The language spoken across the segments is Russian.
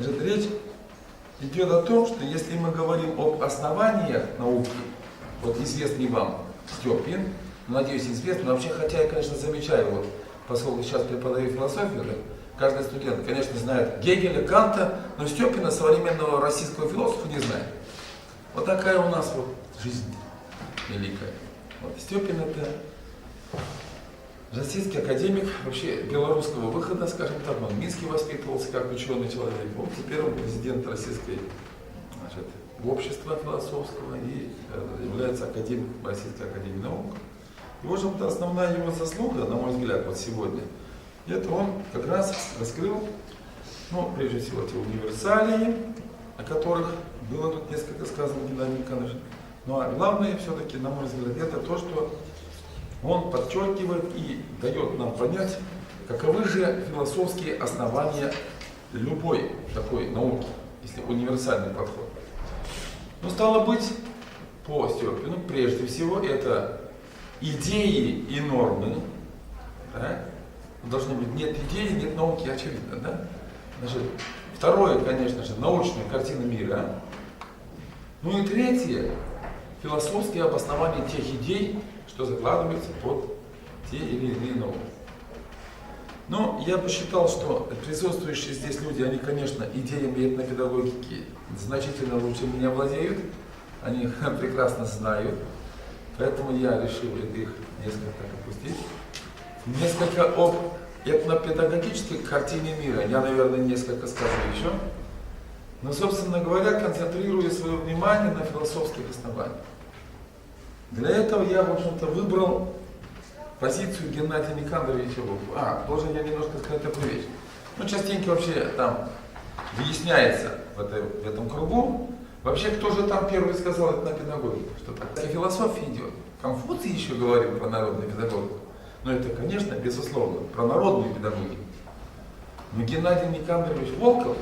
Значит, речь идет о том, что если мы говорим об основаниях науки, вот известный вам Степин, надеюсь, известный, но вообще, хотя я, конечно, замечаю, вот, поскольку сейчас преподаю философию, да, каждый студент, конечно, знает Гегеля, Канта, но Степина, современного российского философа, не знает. Вот такая у нас вот жизнь великая. Вот Степин это российский академик, вообще белорусского выхода, скажем так, он в Минске воспитывался как ученый человек. Вот теперь он президент российской, значит, общества философского и является академиком Российской академии наук. И, в общем-то, основная его заслуга, на мой взгляд, вот сегодня, это он как раз раскрыл, ну, прежде всего, те универсалии, о которых было тут несколько сказано Геннадий Никонович. Ну а главное все-таки, на мой взгляд, это то, что он подчеркивает и дает нам понять, каковы же философские основания любой такой науки, если универсальный подход. Ну, стало быть, по Степину, прежде всего, это идеи и нормы. Да? Должно быть, нет идеи, нет науки, очевидно. Да? Значит, второе, конечно же, научная картина мира. Ну и третье, философские обоснования тех идей, что закладывается под те или иные нормы. Но я посчитал, что присутствующие здесь люди, они, конечно, идеями этнопедагогики значительно лучше меня владеют, они прекрасно знают, поэтому я решил их несколько опустить. Несколько об этнопедагогической картине мира, я, наверное, несколько скажу еще, но, собственно говоря, концентрируя свое внимание на философских основаниях. Для этого я, в общем-то, выбрал позицию Геннадия Никандровича. Должен я немножко сказать такую вещь. Ну, частенько вообще там выясняется в этом кругу, вообще, кто же там первый сказал этнопедагогику, что такая философия идет. Конфуций еще говорил про народную педагогику. Но это, конечно, безусловно, про народную педагогику. Но Геннадий Никандрович Волков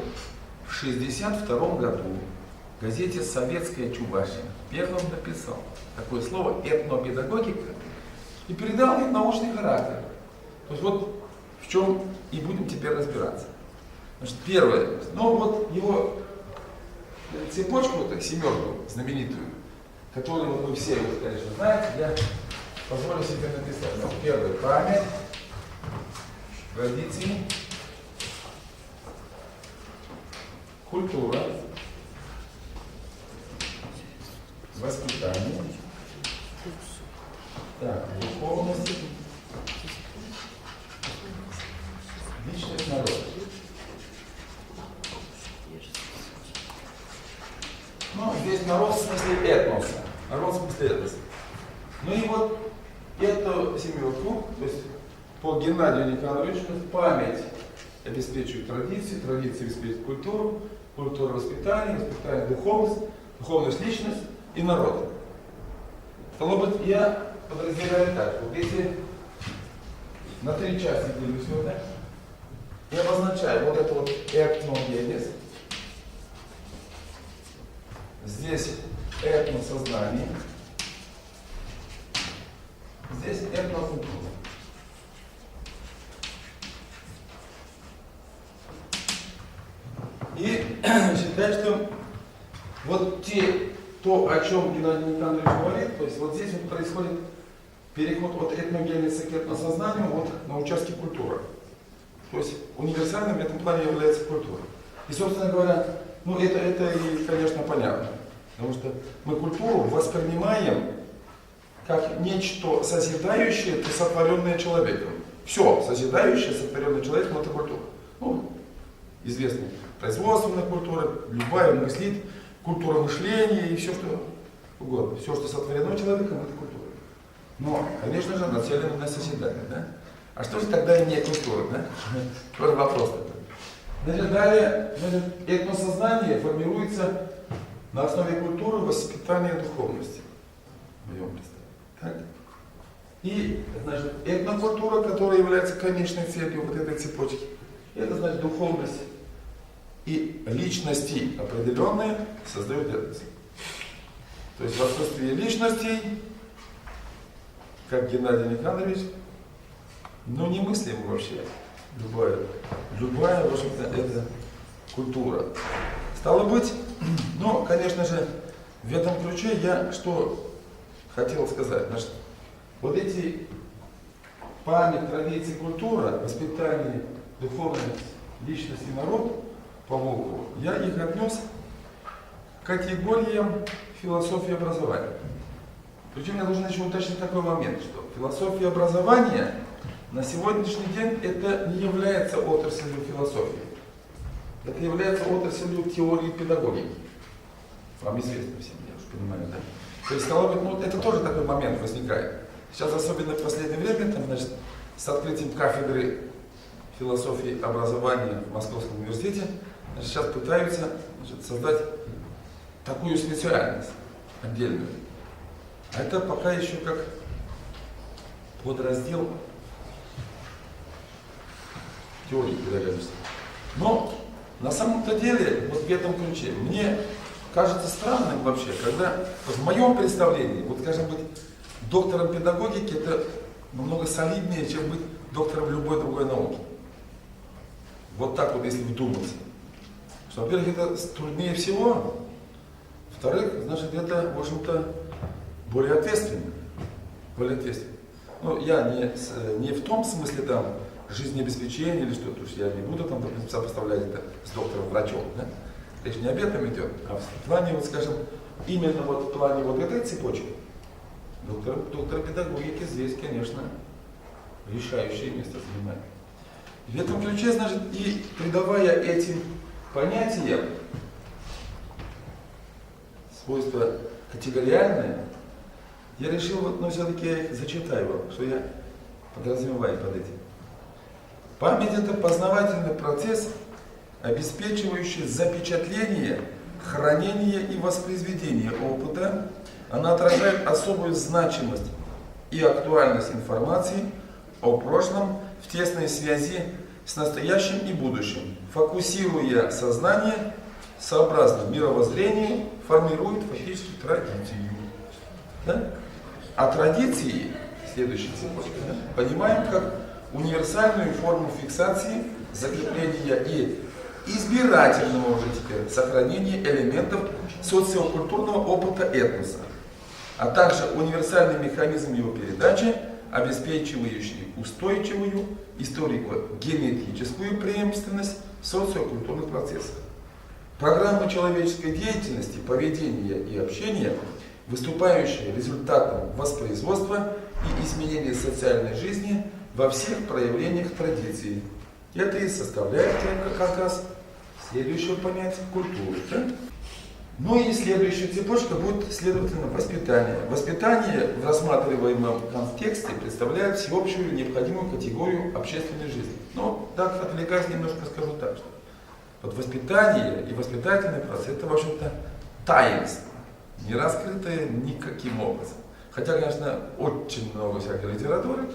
в 1962 году в газете «Советская Чувашия» первым написал такое слово «этнопедагогика» и передал ей научный характер. То есть вот в чем и будем теперь разбираться. Значит, первое, ну вот его цепочку, так, семерку знаменитую, которую вы все, конечно, знаете, я позволю себе написать. Ну, первое, память, традиции, культура, воспитание, так, духовность, личность, народ. Ну, здесь народ в смысле этноса. Народ в смысле этноса. Ну и вот эту семерку, то есть по Геннадию Никандровичу, память обеспечивает традиции, традиции обеспечивают культуру, культура воспитание, воспитание духовность, духовность личность и народ. Стало быть, я подразделяю так. Вот если на три части делю сегодня, я обозначаю вот это вот этногенез. Здесь этносознание. Здесь этнокультура. И считаю, что вот то, о чем Геннадий Никандрович говорит, то есть вот здесь вот происходит переход от этногенеза к этносознанию вот на участке культуры. То есть универсальным в этом плане является культура. И, собственно говоря, ну это и, конечно, понятно. Потому что мы культуру воспринимаем как нечто созидающее, сотворенное человеком. Все созидающее, сотворенное человеком, это культура. Ну, известная производственная культура, любая мыслит, культура мышления и все, что угодно. Все, что сотворено человеком, это культура. Но, конечно же, нацелено на созидание. Да? А что же тогда не культура? Да? Вот вопрос такой. Значит, далее, этносознание формируется на основе культуры воспитания духовности. Так? И, значит, этнокультура, которая является конечной целью вот этой цепочки, это, значит, духовность и личности определенные создают этнос. То есть в отсутствии личностей, как Геннадий Никандрович, ну не мыслим вообще. Любая, в общем-то, это культура. Стало быть, ну, конечно же, в этом ключе я что хотел сказать. Значит, вот эти память, традиции, культура, воспитание духовной личности народ по Волкову, я их отнес к категориям философии образования. Причем я должен еще уточнить такой момент, что философия образования на сегодняшний день это не является отраслью философии. Это является отраслью теории педагогики. Вам известно всем, я уж понимаю, да? То есть, стало быть, ну, это тоже такой момент возникает. Сейчас, особенно в последнее время, там, значит, с открытием кафедры философии образования в Московском университете, значит, сейчас пытаются, значит, создать такую специальность отдельную. А это пока еще как подраздел теории педагогической. Но на самом-то деле, вот в этом ключе, мне кажется странным вообще, когда вот в моем представлении, вот, скажем, быть доктором педагогики это намного солиднее, чем быть доктором любой другой науки. Вот так вот, если вдуматься. Что, во-первых, это труднее всего. Во-вторых, значит, это, в общем-то, более ответственно. Более ответственно. Ну, я не в том смысле там жизнеобеспечения или что-то, я не буду там сопоставлять это с доктором-врачом. Да? Речь не об этом идет, а в плане, вот, скажем, именно вот в плане вот этой цепочки. Доктор педагогики здесь, конечно, решающее место занимает. В этом ключе, значит, и придавая этим понятиям свойства категориальные, я решил, вот, но все-таки я их зачитаю вам, что я подразумеваю под этим. Память – это познавательный процесс, обеспечивающий запечатление, хранение и воспроизведение опыта. Она отражает особую значимость и актуальность информации о прошлом в тесной связи с настоящим и будущим, фокусируя сознание сообразно мировоззрению, формирует фактически традицию. Да? А традиции, следующая цепочка, да, понимаем как универсальную форму фиксации, закрепления и избирательного уже теперь сохранения элементов социокультурного опыта этноса, а также универсальный механизм его передачи, обеспечивающий устойчивую историко-генетическую преемственность в социокультурных процессах. Программы человеческой деятельности, поведения и общения, выступающие результатом воспроизводства и изменения социальной жизни во всех проявлениях традиции. Это и составляет как раз следующее понятие культуры. Да? Ну и следующая цепочка будет, следовательно, воспитание. Воспитание в рассматриваемом контексте представляет всеобщую необходимую категорию общественной жизни. Но так, отвлекаясь немножко, скажу так, что вот воспитание и воспитательный процесс это, в общем-то, таинство, не раскрытое никаким образом. Хотя, конечно, очень много всякой литературы.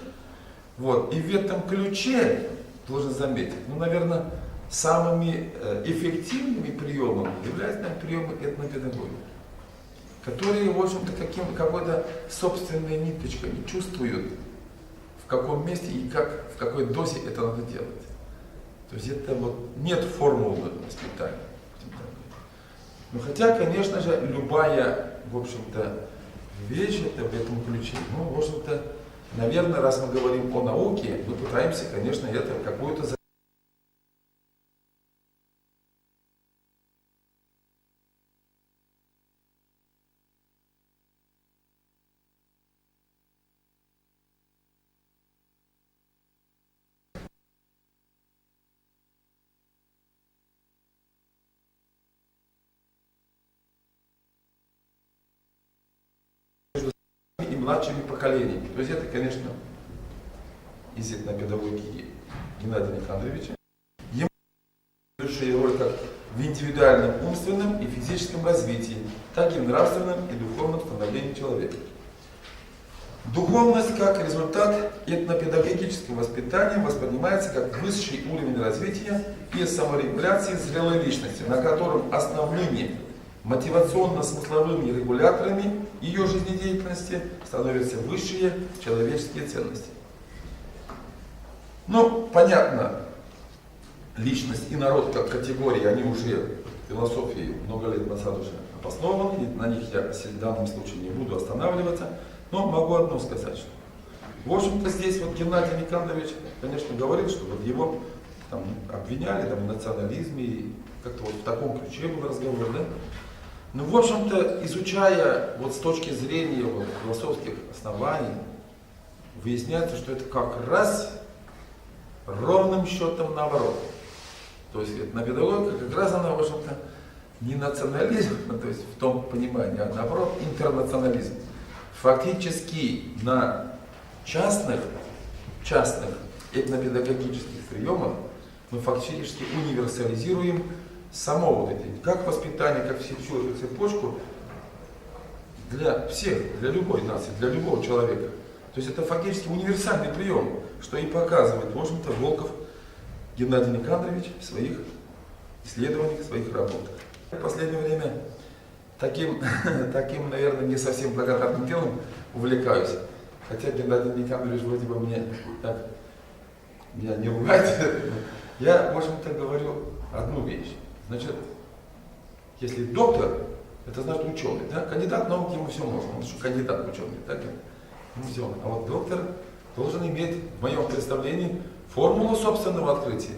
Вот. И в этом ключе, должен заметить, ну, наверное, самыми эффективными приемами являются, наверное, приемы этнопедагогии, которые, в общем-то, какой-то собственной ниточкой чувствуют, в каком месте и как, в какой дозе это надо делать. То есть это вот нет формулы воспитания. Но хотя, конечно же, любая, в общем-то, вещь это в этом ключе, ну, в общем-то, наверное, раз мы говорим о науке, мы пытаемся, конечно, это какую-то и младшими поколениями. То есть это, конечно, из этнопедагогики Геннадия Александровича. Ему большая роль как в индивидуальном умственном и физическом развитии, так и в нравственном и духовном становлении человека. Духовность как результат этнопедагогического воспитания воспринимается как высший уровень развития и саморегуляции зрелой личности, на котором основными мотивационно-смысловыми регуляторами ее жизнедеятельности становятся высшие человеческие ценности. Ну, понятно, личность и народ как категории, они уже в философии много лет назад уже обоснованы, и на них я в данном случае не буду останавливаться, но могу одно сказать, что в общем-то здесь вот Геннадий Никандрович, конечно, говорил, что вот его там обвиняли там, в национализме, и как-то вот в таком ключе был разговор, да? Но в общем-то, изучая вот с точки зрения вот, философских оснований, выясняется, что это как раз ровным счетом наоборот. То есть нафидология как раз она, в общем-то, не национализм, то есть в том понимании, а наоборот интернационализм. Фактически на частных этнопедагогических приемах мы фактически универсализируем само вот это, как воспитание, как всю эту цепочку для всех, для любой нации, для любого человека. То есть это фактически универсальный прием, что и показывает, в общем-то, Волков Геннадий Никандрович в своих исследованиях, в своих работах. В последнее время таким, наверное, не совсем благодарным делом увлекаюсь. Хотя Геннадий Никандрович вроде бы меня не ругает. Я, в общем-то, говорю одну вещь. Значит, если доктор, это значит ученый, да? Кандидат наук ему все можно, он же кандидат ученый, так? Ему все. А вот доктор должен иметь, в моем представлении, формулу собственного открытия.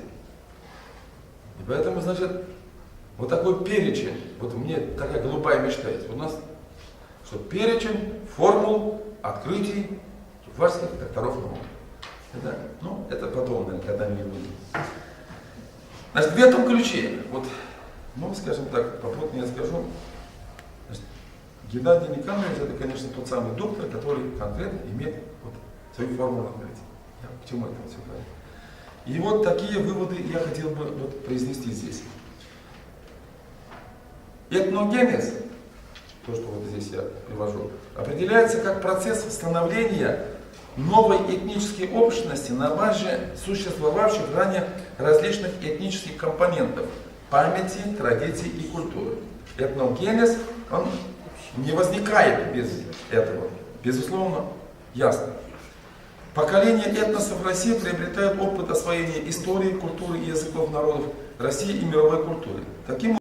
И поэтому, значит, вот такой перечень, вот у меня такая голубая мечта есть, у нас, что перечень формул открытий чувашских докторов наук. Это потом, наверное, когда-нибудь будет. Значит, в этом ключе, вот, ну, скажем так, попутно я скажу, значит, Геннадий Никандрович, это, конечно, тот самый доктор, который конкретно имеет вот свою формулу открытия. К чему это все говорю? И вот такие выводы я хотел бы вот произнести здесь. Этногенез, то, что вот здесь я привожу, определяется как процесс становления новой этнической общности на базе существовавших ранее различных этнических компонентов памяти, традиций и культуры. Этногенез, он не возникает без этого, безусловно, ясно. Поколения этносов России приобретают опыт освоения истории, культуры и языков народов России и мировой культуры. Таким